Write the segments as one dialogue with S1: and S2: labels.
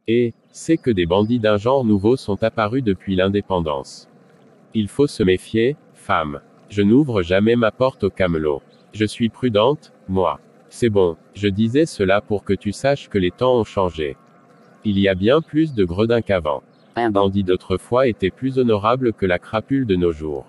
S1: Et c'est que des bandits d'un genre nouveau sont apparus depuis l'indépendance. Il faut se méfier, femme. Je n'ouvre jamais ma porte au camelot. Je suis prudente, moi. C'est bon, je disais cela pour que tu saches que les temps ont changé. Il y a bien plus de gredins qu'avant. Un bandit d'autrefois était plus honorable que la crapule de nos jours.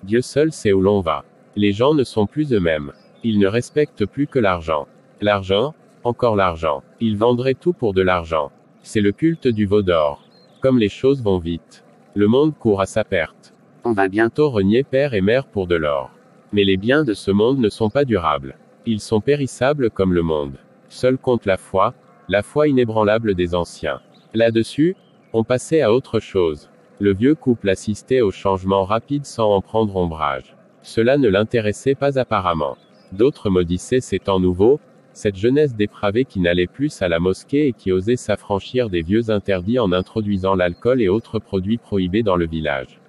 S1: Dieu seul sait où l'on va. Les gens ne sont plus eux-mêmes. Ils ne respectent plus que l'argent. L'argent, encore l'argent. Ils vendraient tout pour de l'argent. C'est le culte du veau d'or. Comme les choses vont vite. Le monde court à sa perte. On va bientôt renier père et mère pour de l'or. Mais les biens de ce monde ne sont pas durables. Ils sont périssables comme le monde. Seul compte la foi inébranlable des anciens. Là-dessus, on passait à autre chose. Le vieux couple assistait au changement rapide sans en prendre ombrage. Cela ne l'intéressait pas apparemment. D'autres maudissaient ces temps nouveaux, cette jeunesse dépravée qui n'allait plus à la mosquée et qui osait s'affranchir des vieux interdits en introduisant l'alcool et autres produits prohibés dans le village.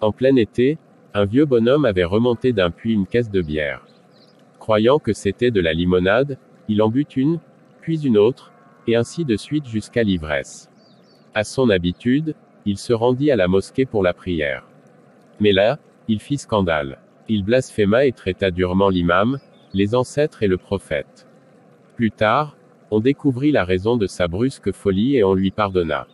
S1: En plein été, un vieux bonhomme avait remonté d'un puits une caisse de bière. Croyant que c'était de la limonade, il en but une, puis une autre, et ainsi de suite jusqu'à l'ivresse. À son habitude, il se rendit à la mosquée pour la prière. Mais là, il fit scandale. Il blasphéma et traita durement l'imam, les ancêtres et le prophète. Plus tard, on découvrit la raison de sa brusque folie et on lui pardonna.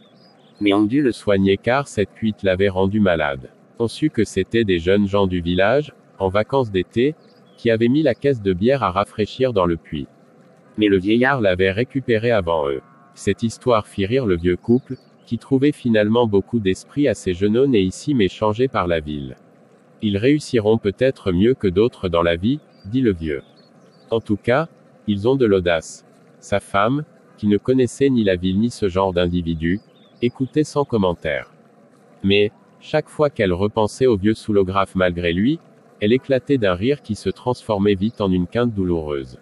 S1: Mais on dut le soigner car cette cuite l'avait rendu malade. On sut que c'était des jeunes gens du village, en vacances d'été, qui avaient mis la caisse de bière à rafraîchir dans le puits. Mais le vieillard l'avait récupéré avant eux. Cette histoire fit rire le vieux couple, qui trouvait finalement beaucoup d'esprit à ces jeunes nés ici mais changés par la ville. Ils réussiront peut-être mieux que d'autres dans la vie, dit le vieux. En tout cas, ils ont de l'audace. Sa femme, qui ne connaissait ni la ville ni ce genre d'individu, écoutait sans commentaire. Mais, chaque fois qu'elle repensait au vieux soulographe malgré lui, elle éclatait d'un rire qui se transformait vite en une quinte douloureuse.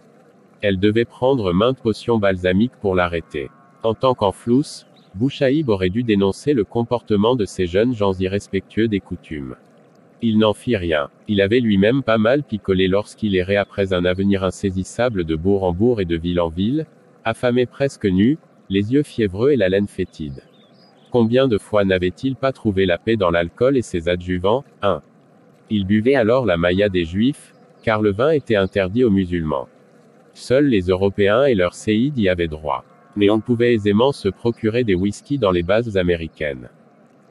S1: Elle devait prendre maintes potions balsamiques pour l'arrêter. En tant qu'enflousse, Bouchaïb aurait dû dénoncer le comportement de ces jeunes gens irrespectueux des coutumes. Il n'en fit rien. Il avait lui-même pas mal picolé lorsqu'il errait après un avenir insaisissable de bourg en bourg et de ville en ville, affamé presque nu, les yeux fiévreux et la laine fétide. Combien de fois n'avait-il pas trouvé la paix dans l'alcool et ses adjuvants? 1. Il buvait alors la maïa des Juifs, car le vin était interdit aux musulmans. Seuls les Européens et leurs séides y avaient droit. Mais on pouvait aisément se procurer des whisky dans les bases américaines.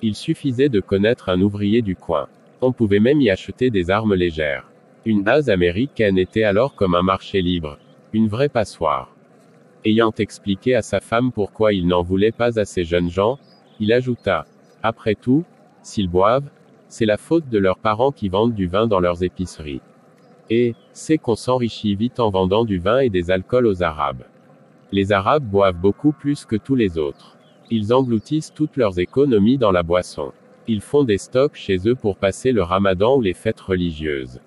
S1: Il suffisait de connaître un ouvrier du coin. On pouvait même y acheter des armes légères. Une base américaine était alors comme un marché libre. Une vraie passoire. Ayant expliqué à sa femme pourquoi il n'en voulait pas à ces jeunes gens, il ajouta, « Après tout, s'ils boivent, c'est la faute de leurs parents qui vendent du vin dans leurs épiceries. Et, c'est qu'on s'enrichit vite en vendant du vin et des alcools aux Arabes. Les Arabes boivent beaucoup plus que tous les autres. Ils engloutissent toutes leurs économies dans la boisson. Ils font des stocks chez eux pour passer le ramadan ou les fêtes religieuses.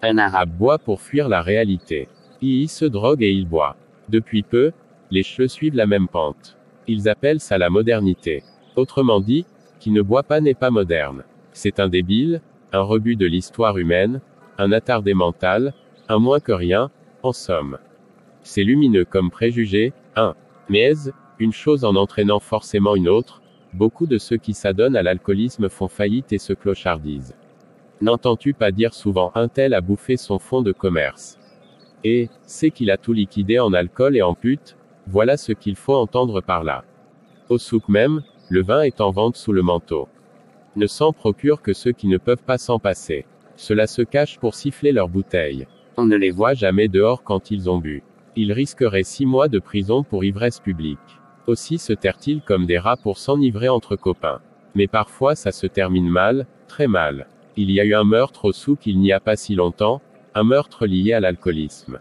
S1: Un Arabe boit pour fuir la réalité. Il se drogue et il boit. Depuis peu, les cheveux suivent la même pente. Ils appellent ça la modernité. Autrement dit, qui ne boit pas n'est pas moderne. C'est un débile, un rebut de l'histoire humaine, un attardé mental, un moins que rien, en somme. C'est lumineux comme préjugé, mais une chose en entraînant forcément une autre, beaucoup de ceux qui s'adonnent à l'alcoolisme font faillite et se clochardisent. N'entends-tu pas dire souvent un tel a bouffé son fonds de commerce? Et, c'est qu'il a tout liquidé en alcool et en pute, voilà ce qu'il faut entendre par là. Au souk même, le vin est en vente sous le manteau. Ne s'en procurent que ceux qui ne peuvent pas s'en passer. Cela se cache pour siffler leurs bouteilles. On ne les voit jamais dehors quand ils ont bu. Ils risqueraient 6 mois de prison pour ivresse publique. Aussi se terrent-ils comme des rats pour s'enivrer entre copains. Mais parfois ça se termine mal, très mal. Il y a eu un meurtre au souk il n'y a pas si longtemps, un meurtre lié à l'alcoolisme.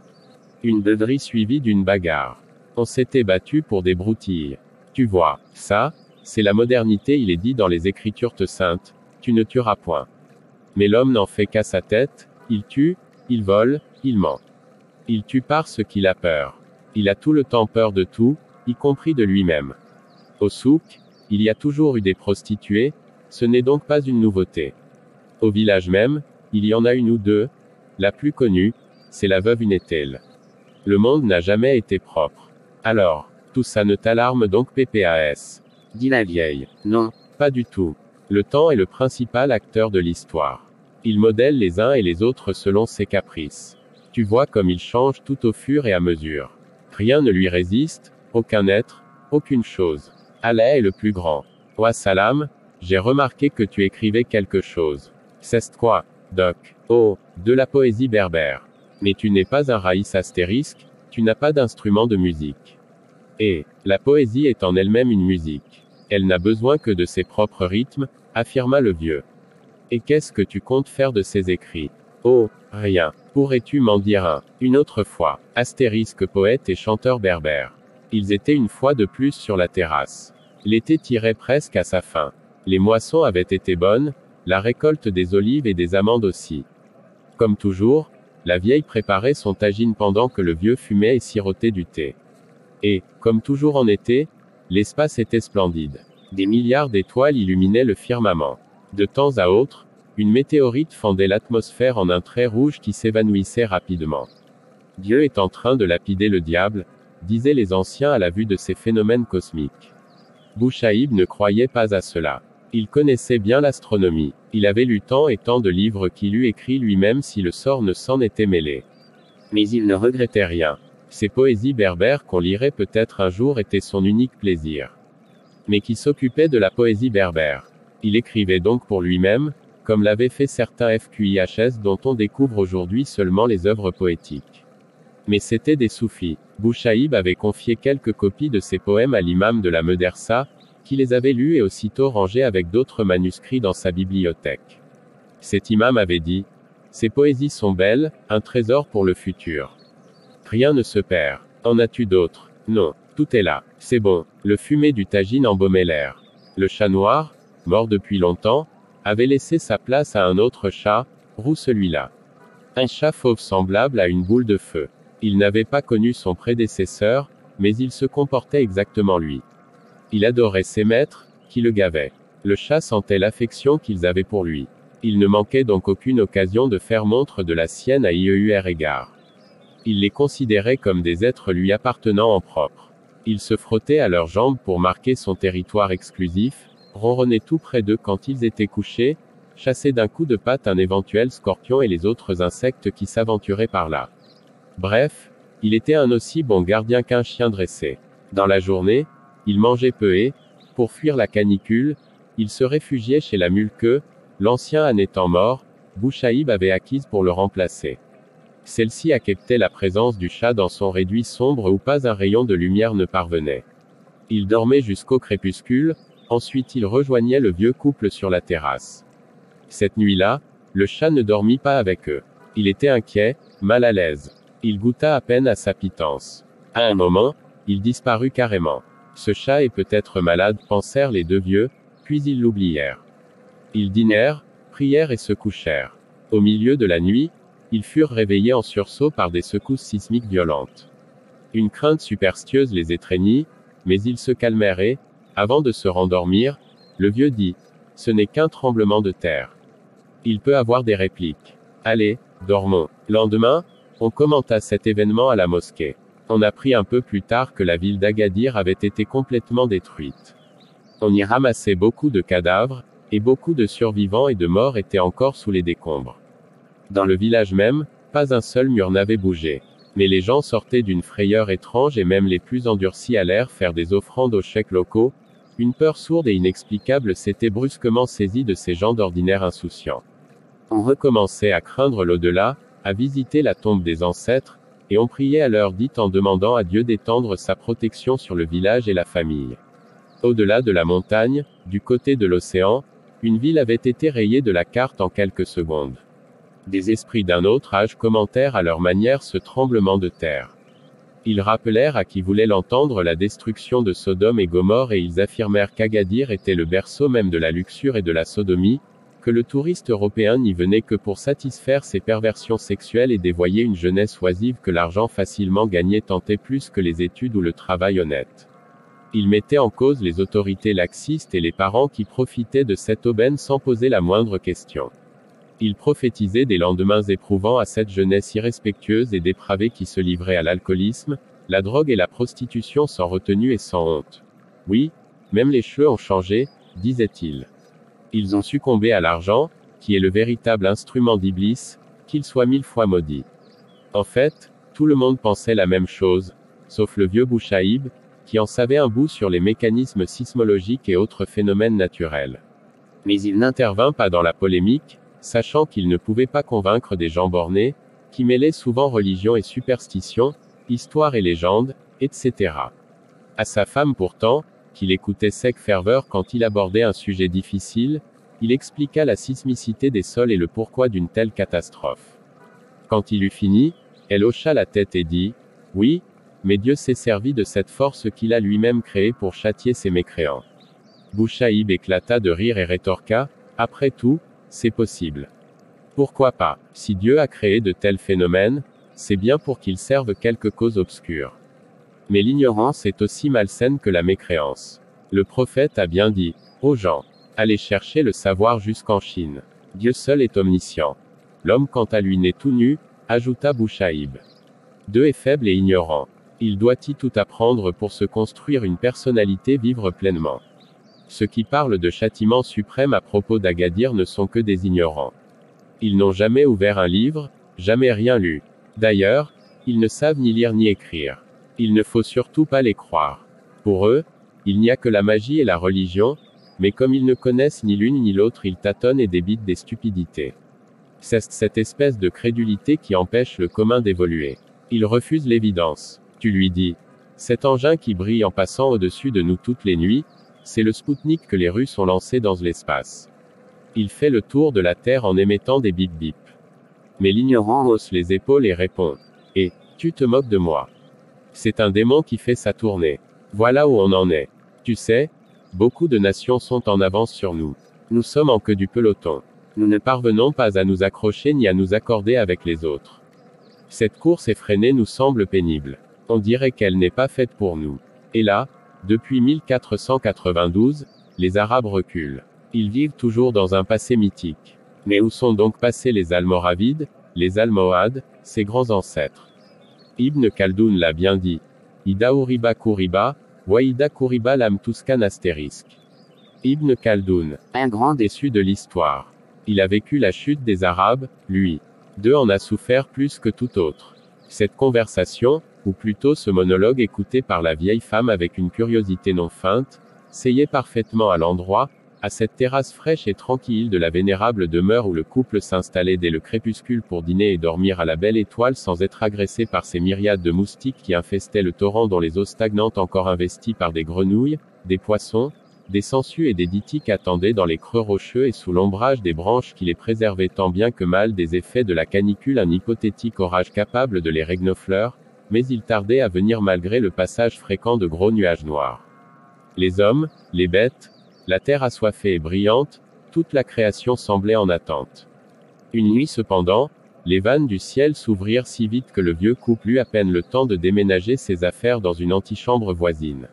S1: Une beuverie suivie d'une bagarre. On s'était battu pour des broutilles. Tu vois, ça, c'est la modernité, il est dit dans les Écritures saintes, tu ne tueras point. Mais l'homme n'en fait qu'à sa tête, il tue, il vole, il ment. Il tue parce qu'il a peur. Il a tout le temps peur de tout, y compris de lui-même. Au souk, il y a toujours eu des prostituées, ce n'est donc pas une nouveauté. Au village même, il y en a une ou deux. La plus connue, c'est la veuve Unetel. Le monde n'a jamais été propre. Alors, Tout ça ne t'alarme donc PPAS? Dit la vieille. Non. Pas du tout. Le temps est le principal acteur de l'histoire. Il modèle les uns et les autres selon ses caprices. Tu vois comme il change tout au fur et à mesure. Rien ne lui résiste, aucun être, aucune chose. Allah est le plus grand. Wa salam, j'ai remarqué que tu écrivais quelque chose. C'est quoi, Doc? Oh, de la poésie berbère. Mais tu n'es pas un raïs astérisque, tu n'as pas d'instrument de musique. Et, la poésie est en elle-même une musique. Elle n'a besoin que de ses propres rythmes, affirma le vieux. Et qu'est-ce que tu comptes faire de ces écrits? Oh, rien. Pourrais-tu m'en dire un? Une autre fois. Astérisque poète et chanteur berbère. Ils étaient une fois de plus sur la terrasse. L'été tirait presque à sa fin. Les moissons avaient été bonnes, la récolte des olives et des amandes aussi. Comme toujours, la vieille préparait son tagine pendant que le vieux fumait et sirotait du thé. Et, comme toujours en été, l'espace était splendide. Des milliards d'étoiles illuminaient le firmament. De temps à autre, une météorite fendait l'atmosphère en un trait rouge qui s'évanouissait rapidement. Dieu est en train de lapider le diable, disaient les anciens à la vue de ces phénomènes cosmiques. Bouchaïb ne croyait pas à cela. Il connaissait bien l'astronomie. Il avait lu tant et tant de livres qu'il eût écrit lui-même si le sort ne s'en était mêlé. Mais il ne regrettait rien. Ces poésies berbères qu'on lirait peut-être un jour étaient son unique plaisir. Mais qui s'occupait de la poésie berbère? Il écrivait donc pour lui-même, comme l'avaient fait certains FQIHS dont on découvre aujourd'hui seulement les œuvres poétiques. Mais c'étaient des soufis. Bouchaïb avait confié quelques copies de ses poèmes à l'imam de la Medersa, qui les avait lus et aussitôt rangés avec d'autres manuscrits dans sa bibliothèque. Cet imam avait dit: « Ces poésies sont belles, un trésor pour le futur. Rien ne se perd. En as-tu d'autres? Non. Tout est là. C'est bon. » Le fumet du tagine embaumait l'air. Le chat noir, mort depuis longtemps, avait laissé sa place à un autre chat, roux celui-là. Un chat fauve semblable à une boule de feu. Il n'avait pas connu son prédécesseur, mais il se comportait exactement lui. Il adorait ses maîtres, qui le gavaient. Le chat sentait l'affection qu'ils avaient pour lui. Il ne manquait donc aucune occasion de faire montre de la sienne à leur égard. Il les considérait comme des êtres lui appartenant en propre. Il se frottait à leurs jambes pour marquer son territoire exclusif, ronronnait tout près d'eux quand ils étaient couchés, chassait d'un coup de patte un éventuel scorpion et les autres insectes qui s'aventuraient par là. Bref, il était un aussi bon gardien qu'un chien dressé. Dans la journée, il mangeait peu et, pour fuir la canicule, il se réfugiait chez la mule que, l'ancien âne étant mort, Bouchaïb avait acquise pour le remplacer. Celle-ci acceptait la présence du chat dans son réduit sombre où pas un rayon de lumière ne parvenait. Il dormait jusqu'au crépuscule, ensuite il rejoignait le vieux couple sur la terrasse. Cette nuit-là, le chat ne dormit pas avec eux. Il était inquiet, mal à l'aise. Il goûta à peine à sa pitance. À un moment, il disparut carrément. Ce chat est peut-être malade, pensèrent les deux vieux, puis ils l'oublièrent. Ils dînèrent, prièrent et se couchèrent. Au milieu de la nuit, ils furent réveillés en sursaut par des secousses sismiques violentes. Une crainte superstitieuse les étreignit, mais ils se calmèrent et, avant de se rendormir, le vieux dit: « Ce n'est qu'un tremblement de terre. Il peut avoir des répliques. Allez, dormons. » Lendemain, on commenta cet événement à la mosquée. On apprit un peu plus tard que la ville d'Agadir avait été complètement détruite. On y ramassait beaucoup de cadavres, et beaucoup de survivants et de morts étaient encore sous les décombres. Dans le village même, pas un seul mur n'avait bougé. Mais les gens sortaient d'une frayeur étrange et même les plus endurcis allèrent faire des offrandes aux cheikhs locaux. Une peur sourde et inexplicable s'était brusquement saisie de ces gens d'ordinaire insouciants. On recommençait à craindre l'au-delà, à visiter la tombe des ancêtres, et on priait à l'heure dite en demandant à Dieu d'étendre sa protection sur le village et la famille. Au-delà de la montagne, du côté de l'océan, une ville avait été rayée de la carte en quelques secondes. Des esprits d'un autre âge commentèrent à leur manière ce tremblement de terre. Ils rappelèrent à qui voulait l'entendre la destruction de Sodome et Gomorrhe et ils affirmèrent qu'Agadir était le berceau même de la luxure et de la sodomie, que le touriste européen n'y venait que pour satisfaire ses perversions sexuelles et dévoyer une jeunesse oisive que l'argent facilement gagné tentait plus que les études ou le travail honnête. Ils mettaient en cause les autorités laxistes et les parents qui profitaient de cette aubaine sans poser la moindre question. Ils prophétisaient des lendemains éprouvants à cette jeunesse irrespectueuse et dépravée qui se livrait à l'alcoolisme, La drogue et la prostitution sans retenue et sans honte. Oui, même les cheveux ont changé, disait-il. Ils ont succombé à l'argent, qui est le véritable instrument d'Iblis, qu'il soit 1000 fois maudit. En fait, tout le monde pensait la même chose, sauf le vieux Bouchaïb, qui en savait un bout sur les mécanismes sismologiques et autres phénomènes naturels. Mais il n'intervint pas dans la polémique, sachant qu'il ne pouvait pas convaincre des gens bornés, qui mêlaient souvent religion et superstition, histoire et légende, etc. À sa femme pourtant, qu'il écoutait sec ferveur quand il abordait un sujet difficile, il expliqua la sismicité des sols et le pourquoi d'une telle catastrophe. Quand il eut fini, elle hocha la tête et dit, « Oui, mais Dieu s'est servi de cette force qu'il a lui-même créée pour châtier ses mécréants. » Bouchaïb éclata de rire et rétorqua, « Après tout, c'est possible. Pourquoi pas? Si Dieu a créé de tels phénomènes, c'est bien pour qu'ils servent quelque cause obscure. Mais l'ignorance est aussi malsaine que la mécréance. Le prophète a bien dit, aux gens, allez chercher le savoir jusqu'en Chine. Dieu seul est omniscient. L'homme quant à lui naît tout nu, ajouta Bouchaïb. Dieu est faible et ignorant. Il doit y tout apprendre pour se construire une personnalité, vivre pleinement. Ceux qui parlent de châtiment suprême à propos d'Agadir ne sont que des ignorants. Ils n'ont jamais ouvert un livre, jamais rien lu. D'ailleurs, ils ne savent ni lire ni écrire. Il ne faut surtout pas les croire. Pour eux, il n'y a que la magie et la religion, mais comme ils ne connaissent ni l'une ni l'autre, ils tâtonnent et débitent des stupidités. C'est cette espèce de crédulité qui empêche le commun d'évoluer. Il refuse l'évidence. Tu lui dis, cet engin qui brille en passant au-dessus de nous toutes les nuits, c'est le Spoutnik que les Russes ont lancé dans l'espace. Il fait le tour de la Terre en émettant des bip-bip. Mais l'ignorant hausse les épaules et répond, et, tu te moques de moi. C'est un démon qui fait sa tournée. Voilà où on en est. Tu sais, beaucoup de nations sont en avance sur nous. Nous sommes en queue du peloton. Nous ne parvenons pas à nous accrocher ni à nous accorder avec les autres. Cette course effrénée nous semble pénible. On dirait qu'elle n'est pas faite pour nous. Et là, depuis 1492, les Arabes reculent. Ils vivent toujours dans un passé mythique. Mais où sont donc passés les Almoravides, les Almohades, ces grands ancêtres? Ibn Khaldoun l'a bien dit. Ida Uriba Kuriba, Waïda Kuriba lam Tuskan astérisque. Ibn Khaldoun, un grand déçu de l'histoire. Il a vécu la chute des Arabes, lui. D'eux en a souffert plus que tout autre. Cette conversation, ou plutôt ce monologue écouté par la vieille femme avec une curiosité non feinte, seyait parfaitement à l'endroit, à cette terrasse fraîche et tranquille de la vénérable demeure où le couple s'installait dès le crépuscule pour dîner et dormir à la belle étoile sans être agressé par ces myriades de moustiques qui infestaient le torrent dont les eaux stagnantes encore investies par des grenouilles, des poissons, des sangsues et des ditiques attendaient dans les creux rocheux et sous l'ombrage des branches qui les préservaient tant bien que mal des effets de la canicule, un hypothétique orage capable de les régnofleurs, mais il tardait à venir malgré le passage fréquent de gros nuages noirs. Les hommes, les bêtes, la terre assoiffée et brillante, toute la création semblait en attente. Une nuit cependant, les vannes du ciel s'ouvrirent si vite que le vieux couple eut à peine le temps de déménager ses affaires dans une antichambre voisine.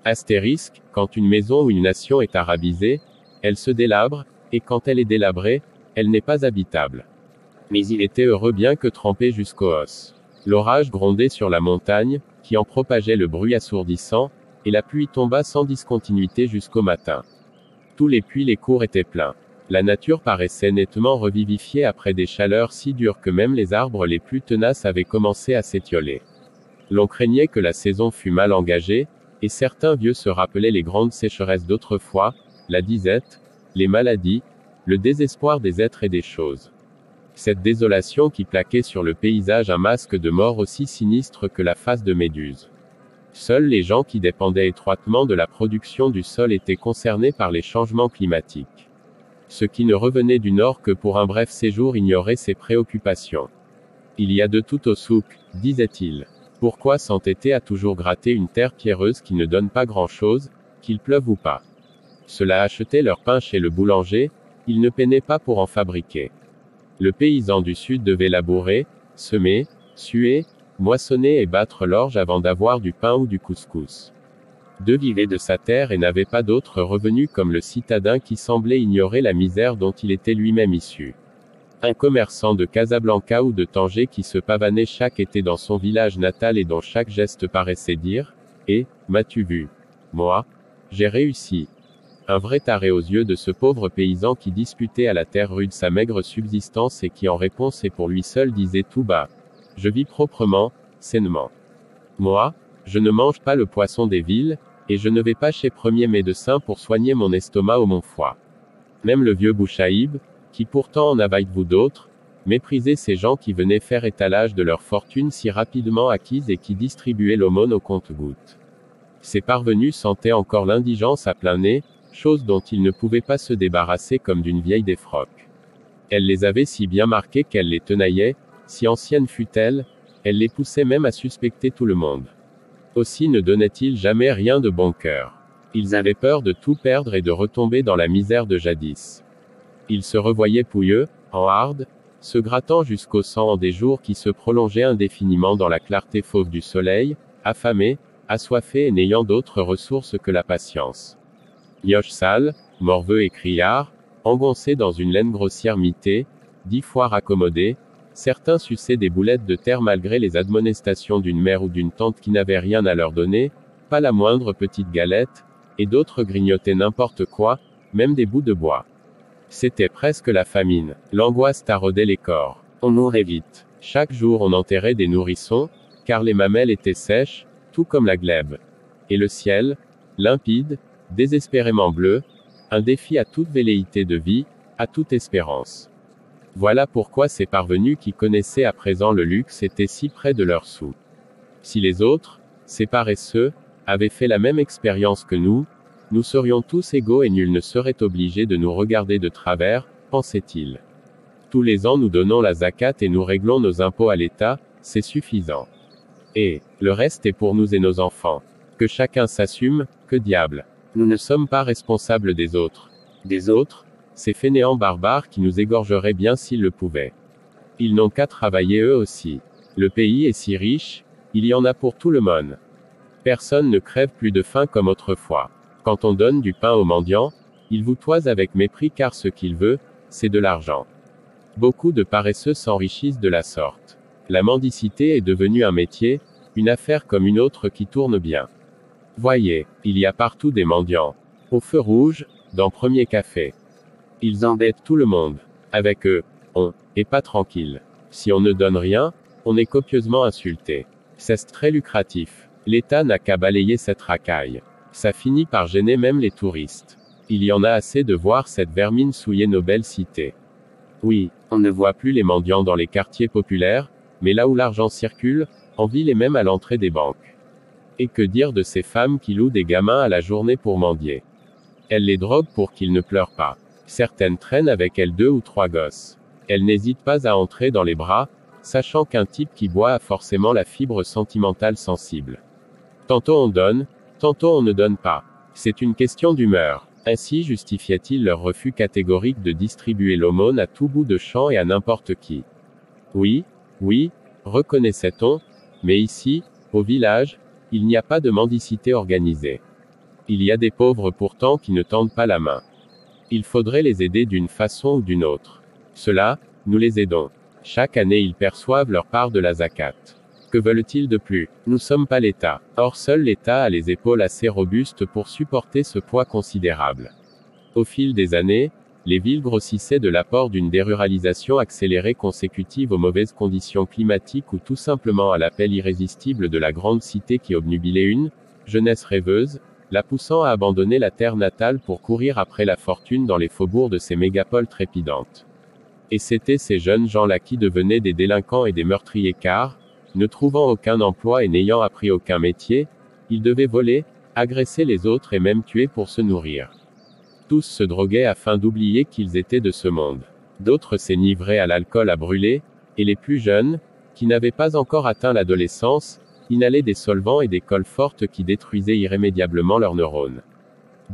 S1: Astérisque, quand une maison ou une nation est arabisée, elle se délabre, et quand elle est délabrée, elle n'est pas habitable. Mais il était heureux bien que trempé jusqu'aux os. L'orage grondait sur la montagne, qui en propageait le bruit assourdissant, et la pluie tomba sans discontinuité jusqu'au matin. Tous les puits, les cours étaient pleins. La nature paraissait nettement revivifiée après des chaleurs si dures que même les arbres les plus tenaces avaient commencé à s'étioler. L'on craignait que la saison fût mal engagée, et certains vieux se rappelaient les grandes sécheresses d'autrefois, la disette, les maladies, le désespoir des êtres et des choses. Cette désolation qui plaquait sur le paysage un masque de mort aussi sinistre que la face de Méduse. Seuls les gens qui dépendaient étroitement de la production du sol étaient concernés par les changements climatiques. Ceux qui ne revenaient du nord que pour un bref séjour ignoraient ces préoccupations. Il y a de tout au souk, disait-il. Pourquoi s'entêter à toujours gratter une terre pierreuse qui ne donne pas grand-chose, qu'il pleuve ou pas? Ceux-là achetaient leur pain chez le boulanger, ils ne peinaient pas pour en fabriquer. Le paysan du sud devait labourer, semer, suer, moissonner et battre l'orge avant d'avoir du pain ou du couscous. Deux vivaient de sa terre et n'avaient pas d'autres revenus comme le citadin qui semblait ignorer la misère dont il était lui-même issu. Un commerçant de Casablanca ou de Tanger qui se pavanait chaque été dans son village natal et dont chaque geste paraissait dire « Eh, m'as-tu vu? Moi? J'ai réussi !» Un vrai taré aux yeux de ce pauvre paysan qui disputait à la terre rude sa maigre subsistance et qui en réponse et pour lui seul disait tout bas « Je vis proprement, sainement. Moi, je ne mange pas le poisson des villes, et je ne vais pas chez premier médecin pour soigner mon estomac ou mon foie. » Même le vieux Bouchaïb, qui pourtant en avait vous d'autres, méprisait ces gens qui venaient faire étalage de leur fortune si rapidement acquise et qui distribuaient l'aumône au compte-gouttes. Ces parvenus sentaient encore l'indigence à plein nez, chose dont ils ne pouvaient pas se débarrasser comme d'une vieille défroque. Elle les avait si bien marqués qu'elle les tenaillait, si ancienne fût-elle, elle les poussait même à suspecter tout le monde. Aussi ne donnaient-ils jamais rien de bon cœur. Ils avaient peur de tout perdre et de retomber dans la misère de jadis. Ils se revoyaient pouilleux, en harde, se grattant jusqu'au sang en des jours qui se prolongeaient indéfiniment dans la clarté fauve du soleil, affamés, assoiffés et n'ayant d'autre ressource que la patience. Mioches sales, morveux et criards, engoncés dans une laine grossière mitée, 10 fois raccommodés, certains suçaient des boulettes de terre malgré les admonestations d'une mère ou d'une tante qui n'avait rien à leur donner, pas la moindre petite galette, et d'autres grignotaient n'importe quoi, même des bouts de bois. C'était presque la famine. L'angoisse taraudait les corps. On mourait vite. Chaque jour on enterrait des nourrissons, car les mamelles étaient sèches, tout comme la glèbe. Et le ciel, limpide, désespérément bleu, un défi à toute velléité de vie, à toute espérance. Voilà pourquoi ces parvenus qui connaissaient à présent le luxe étaient si près de leurs sous. Si les autres, ces paresseux, avaient fait la même expérience que nous serions tous égaux et nul ne serait obligé de nous regarder de travers, pensait-il. Tous les ans nous donnons la zakat et nous réglons nos impôts à l'État, c'est suffisant. Et le reste est pour nous et nos enfants. Que chacun s'assume, que diable. Nous ne sommes pas responsables des autres. Des autres, ces fainéants barbares qui nous égorgeraient bien s'ils le pouvaient. Ils n'ont qu'à travailler eux aussi. Le pays est si riche, il y en a pour tout le monde. Personne ne crève plus de faim comme autrefois. Quand on donne du pain aux mendiants, il vous toise avec mépris car ce qu'il veut, c'est de l'argent. Beaucoup de paresseux s'enrichissent de la sorte. La mendicité est devenue un métier, une affaire comme une autre qui tourne bien. Voyez, il y a partout des mendiants. Au feu rouge, dans premier café. Ils embêtent tout le monde. Avec eux, on est pas tranquille. Si on ne donne rien, on est copieusement insulté. C'est très lucratif. L'État n'a qu'à balayer cette racaille. Ça finit par gêner même les touristes. Il y en a assez de voir cette vermine souiller nos belles cités. Oui, on ne voit plus les mendiants dans les quartiers populaires, mais là où l'argent circule, en ville et même à l'entrée des banques. Et que dire de ces femmes qui louent des gamins à la journée pour mendier? Elles les droguent pour qu'ils ne pleurent pas. Certaines traînent avec elles 2 ou 3 gosses. Elles n'hésitent pas à entrer dans les bras, sachant qu'un type qui boit a forcément la fibre sentimentale sensible. Tantôt on donne, tantôt on ne donne pas. C'est une question d'humeur. Ainsi justifiait-il leur refus catégorique de distribuer l'aumône à tout bout de champ et à n'importe qui. Oui, reconnaissait-on, mais ici, au village, il n'y a pas de mendicité organisée. Il y a des pauvres pourtant qui ne tendent pas la main. Il faudrait les aider d'une façon ou d'une autre. Cela, nous les aidons. Chaque année ils perçoivent leur part de la zakat. Que veulent-ils de plus? Nous sommes pas l'État. Or seul l'État a les épaules assez robustes pour supporter ce poids considérable. Au fil des années, les villes grossissaient de l'apport d'une déruralisation accélérée consécutive aux mauvaises conditions climatiques ou tout simplement à l'appel irrésistible de la grande cité qui obnubilait une jeunesse rêveuse, la poussant à abandonner la terre natale pour courir après la fortune dans les faubourgs de ces mégapoles trépidantes. Et c'étaient ces jeunes gens-là qui devenaient des délinquants et des meurtriers car, ne trouvant aucun emploi et n'ayant appris aucun métier, ils devaient voler, agresser les autres et même tuer pour se nourrir. Tous se droguaient afin d'oublier qu'ils étaient de ce monde. D'autres s'enivraient à l'alcool à brûler, et les plus jeunes, qui n'avaient pas encore atteint l'adolescence, inhalaient des solvants et des colles fortes qui détruisaient irrémédiablement leurs neurones.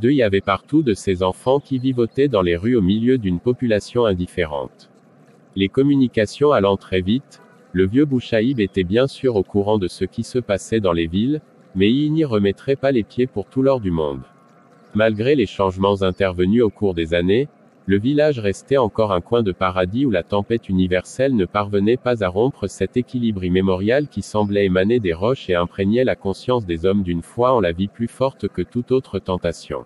S1: Il y avait partout de ces enfants qui vivotaient dans les rues au milieu d'une population indifférente. Les communications allant très vite, le vieux Bouchaïb était bien sûr au courant de ce qui se passait dans les villes, mais il n'y remettrait pas les pieds pour tout l'or du monde. Malgré les changements intervenus au cours des années, Le village restait encore un coin de paradis où la tempête universelle ne parvenait pas à rompre cet équilibre immémorial qui semblait émaner des roches et imprégnait la conscience des hommes d'une foi en la vie plus forte que toute autre tentation.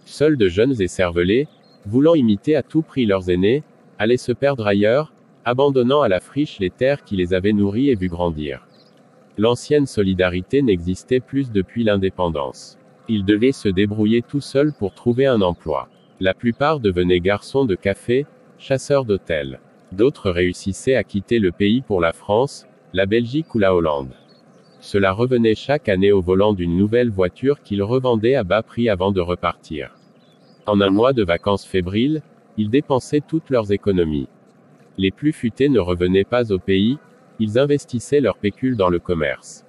S1: Seuls de jeunes écervelés, voulant imiter à tout prix leurs aînés, allaient se perdre ailleurs, abandonnant à la friche les terres qui les avaient nourris et vus grandir. L'ancienne solidarité n'existait plus depuis l'indépendance. Ils devaient se débrouiller tout seuls pour trouver un emploi. La plupart devenaient garçons de café, chasseurs d'hôtels. D'autres réussissaient à quitter le pays pour la France, la Belgique ou la Hollande. Cela revenait chaque année au volant d'une nouvelle voiture qu'ils revendaient à bas prix avant de repartir. En un mois de vacances fébriles, ils dépensaient toutes leurs économies. Les plus futés ne revenaient pas au pays, ils investissaient leur pécule dans le commerce.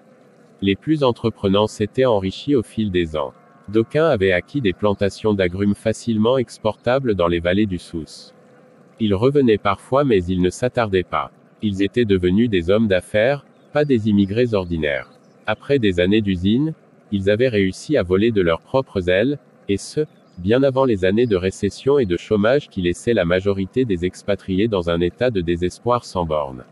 S1: Les plus entreprenants s'étaient enrichis au fil des ans. D'aucuns avaient acquis des plantations d'agrumes facilement exportables dans les vallées du Souss. Ils revenaient parfois mais ils ne s'attardaient pas. Ils étaient devenus des hommes d'affaires, pas des immigrés ordinaires. Après des années d'usine, ils avaient réussi à voler de leurs propres ailes, et ce, bien avant les années de récession et de chômage qui laissaient la majorité des expatriés dans un état de désespoir sans bornes.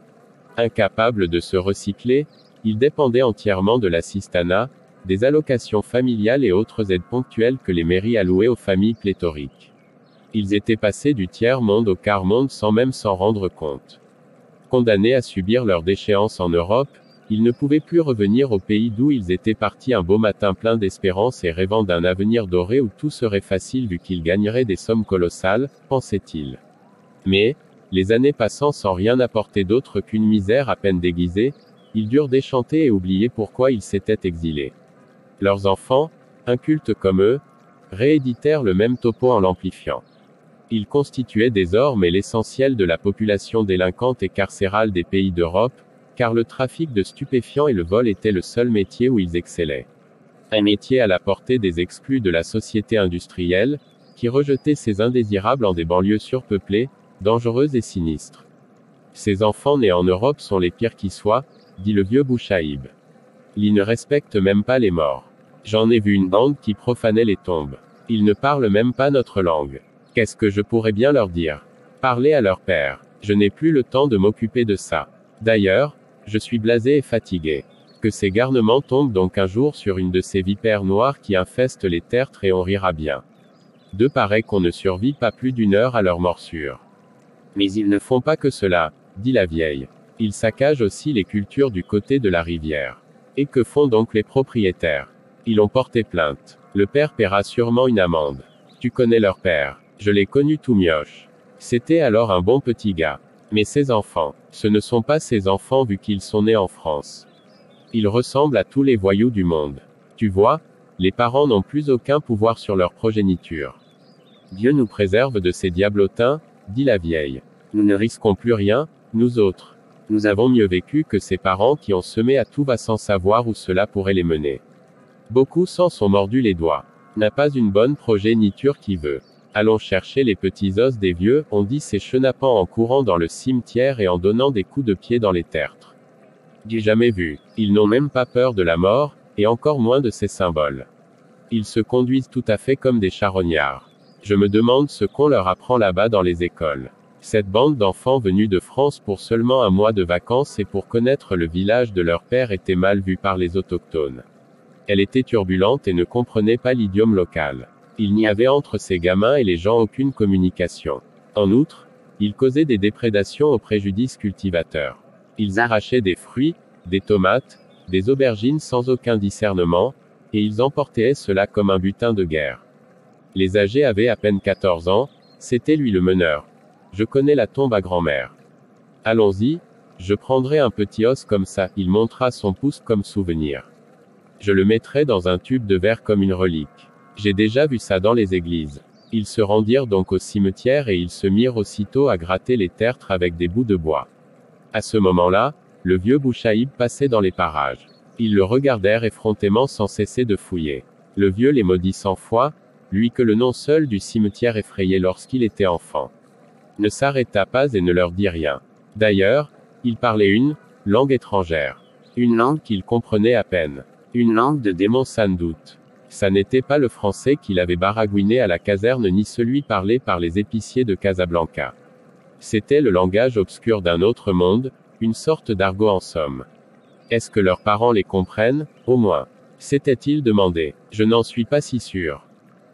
S1: Incapables de se recycler, ils dépendaient entièrement de l'assistanat, des allocations familiales et autres aides ponctuelles que les mairies allouaient aux familles pléthoriques. Ils étaient passés du tiers-monde au quart-monde sans même s'en rendre compte. Condamnés à subir leur déchéance en Europe, ils ne pouvaient plus revenir au pays d'où ils étaient partis un beau matin plein d'espérance et rêvant d'un avenir doré où tout serait facile vu qu'ils gagneraient des sommes colossales, pensaient-ils. Mais, les années passant sans rien apporter d'autre qu'une misère à peine déguisée, ils durent déchanter et oublier pourquoi ils s'étaient exilés. Leurs enfants, incultes comme eux, rééditèrent le même topo en l'amplifiant. Ils constituaient désormais l'essentiel de la population délinquante et carcérale des pays d'Europe, car le trafic de stupéfiants et le vol étaient le seul métier où ils excellaient. Un métier à la portée des exclus de la société industrielle, qui rejetait ces indésirables en des banlieues surpeuplées, dangereuses et sinistres. Ces enfants nés en Europe sont les pires qui soient, dit le vieux Bouchaïb. Ils ne respectent même pas les morts. J'en ai vu une bande qui profanait les tombes. Ils ne parlent même pas notre langue. Qu'est-ce que je pourrais bien leur dire? Parler à leur père. Je n'ai plus le temps de m'occuper de ça. D'ailleurs, je suis blasé et fatigué. Que ces garnements tombent donc un jour sur une de ces vipères noires qui infestent les tertres et on rira bien. De paraît qu'on ne survit pas plus d'une heure à leur morsure. Mais ils ne font pas que cela, dit la vieille. Ils saccagent aussi les cultures du côté de la rivière. Et que font donc les propriétaires? Ils ont porté plainte. Le père paiera sûrement une amende. Tu connais leur père. Je l'ai connu tout mioche. C'était alors un bon petit gars. Mais ses enfants, ce ne sont pas ses enfants vu qu'ils sont nés en France. Ils ressemblent à tous les voyous du monde. Tu vois, les parents n'ont plus aucun pouvoir sur leur progéniture. Dieu nous préserve de ces diablotins, dit la vieille. Nous ne risquons plus rien, nous autres. Nous avons mieux vécu que ces parents qui ont semé à tout va sans savoir où cela pourrait les mener. Beaucoup s'en sont mordus les doigts. N'a pas une bonne progéniture qui veut. Allons chercher les petits os des vieux, ont dit ces chenapans en courant dans le cimetière et en donnant des coups de pied dans les tertres. J'ai jamais vu. Ils n'ont même pas peur de la mort, et encore moins de ses symboles. Ils se conduisent tout à fait comme des charognards. Je me demande ce qu'on leur apprend là-bas dans les écoles. Cette bande d'enfants venus de France pour seulement un mois de vacances et pour connaître le village de leur père était mal vue par les autochtones. Elle était turbulente et ne comprenait pas l'idiome local. Il n'y avait entre ces gamins et les gens aucune communication. En outre, ils causaient des déprédations au préjudice cultivateurs. Ils arrachaient des fruits, des tomates, des aubergines sans aucun discernement, et ils emportaient cela comme un butin de guerre. Les âgés avaient à peine 14 ans, c'était lui le meneur. Je connais la tombe à grand-mère. Allons-y, je prendrai un petit os comme ça, il montra son pouce comme souvenir. Je le mettrai dans un tube de verre comme une relique. J'ai déjà vu ça dans les églises. Ils se rendirent donc au cimetière et ils se mirent aussitôt à gratter les tertres avec des bouts de bois. À ce moment-là, le vieux Bouchaïb passait dans les parages. Ils le regardèrent effrontément sans cesser de fouiller. Le vieux les maudit 100 fois, lui que le nom seul du cimetière effrayait lorsqu'il était enfant. Ne s'arrêta pas et ne leur dit rien. D'ailleurs, il parlait une langue étrangère. Une langue qu'il comprenait à peine. Une langue de démon sans doute. Ça n'était pas le français qu'il avait baragouiné à la caserne ni celui parlé par les épiciers de Casablanca. C'était le langage obscur d'un autre monde, une sorte d'argot en somme. Est-ce que leurs parents les comprennent, au moins? S'était-il demandé. Je n'en suis pas si sûr.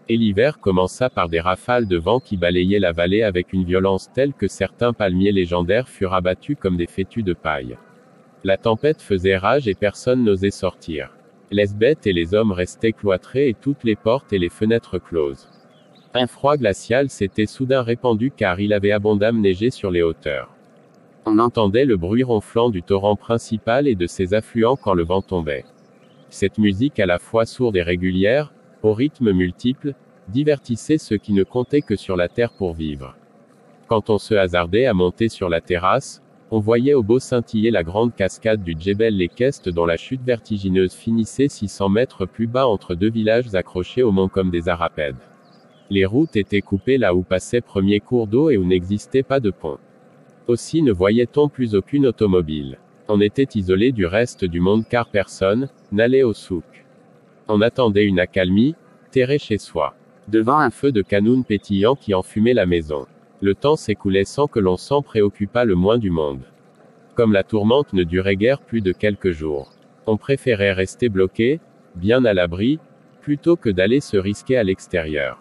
S1: Et l'hiver commença par des rafales de vent qui balayaient la vallée avec une violence telle que certains palmiers légendaires furent abattus comme des fétus de paille. La tempête faisait rage et personne n'osait sortir. Les bêtes et les hommes restaient cloîtrés et toutes les portes et les fenêtres closes. Un froid glacial s'était soudain répandu car il avait abondamment neigé sur les hauteurs. On entendait le bruit ronflant du torrent principal et de ses affluents quand le vent tombait. Cette musique à la fois sourde et régulière, au rythme multiple, divertissait ceux qui ne comptaient que sur la terre pour vivre. Quand on se hasardait à monter sur la terrasse, on voyait au beau scintiller la grande cascade du Djebel Lekest dont la chute vertigineuse finissait 600 mètres plus bas entre deux villages accrochés au mont comme des arapèdes. Les routes étaient coupées là où passait premier cours d'eau et où n'existait pas de pont. Aussi ne voyait-on plus aucune automobile. On était isolé du reste du monde car personne n'allait au souk. On attendait une accalmie, terré chez soi, devant un feu de canoun pétillant qui enfumait la maison. Le temps s'écoulait sans que l'on s'en préoccupât le moins du monde. Comme la tourmente ne durait guère plus de quelques jours, on préférait rester bloqué, bien à l'abri, plutôt que d'aller se risquer à l'extérieur.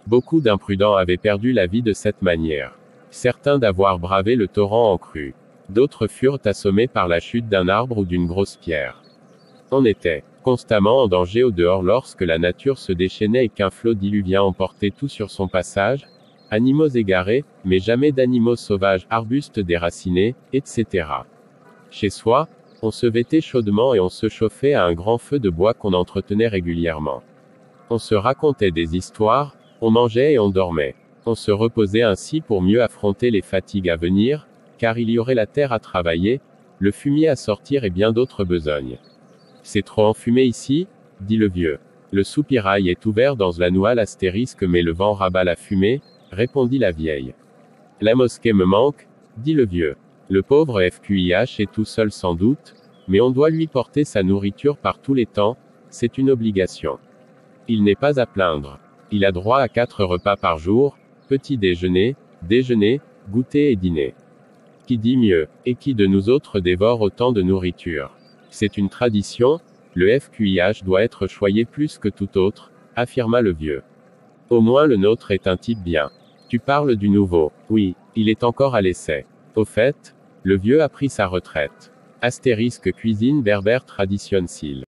S1: Beaucoup d'imprudents avaient perdu la vie de cette manière. Certains d'avoir bravé le torrent en crue. D'autres furent assommés par la chute d'un arbre ou d'une grosse pierre. On était constamment en danger au dehors lorsque la nature se déchaînait et qu'un flot diluvien emportait tout sur son passage, animaux égarés, mais jamais d'animaux sauvages, arbustes déracinés, etc. Chez soi, on se vêtait chaudement et on se chauffait à un grand feu de bois qu'on entretenait régulièrement. On se racontait des histoires, on mangeait et on dormait. On se reposait ainsi pour mieux affronter les fatigues à venir, car il y aurait la terre à travailler, le fumier à sortir et bien d'autres besognes. C'est trop enfumé ici, dit le vieux. Le soupirail est ouvert dans la noix l'astérisque mais le vent rabat la fumée, répondit la vieille. La mosquée me manque, dit le vieux. Le pauvre FQIH est tout seul sans doute, mais on doit lui porter sa nourriture par tous les temps, c'est une obligation. Il n'est pas à plaindre. Il a droit à 4 repas par jour, petit déjeuner, goûter et dîner. Qui dit mieux, et qui de nous autres dévore autant de nourriture? C'est une tradition, le FQIH doit être choyé plus que tout autre, affirma le vieux. Au moins le nôtre est un type bien. Tu parles du nouveau. Oui, il est encore à l'essai. Au fait, le vieux a pris sa retraite. Astérisque cuisine berbère traditionnelle.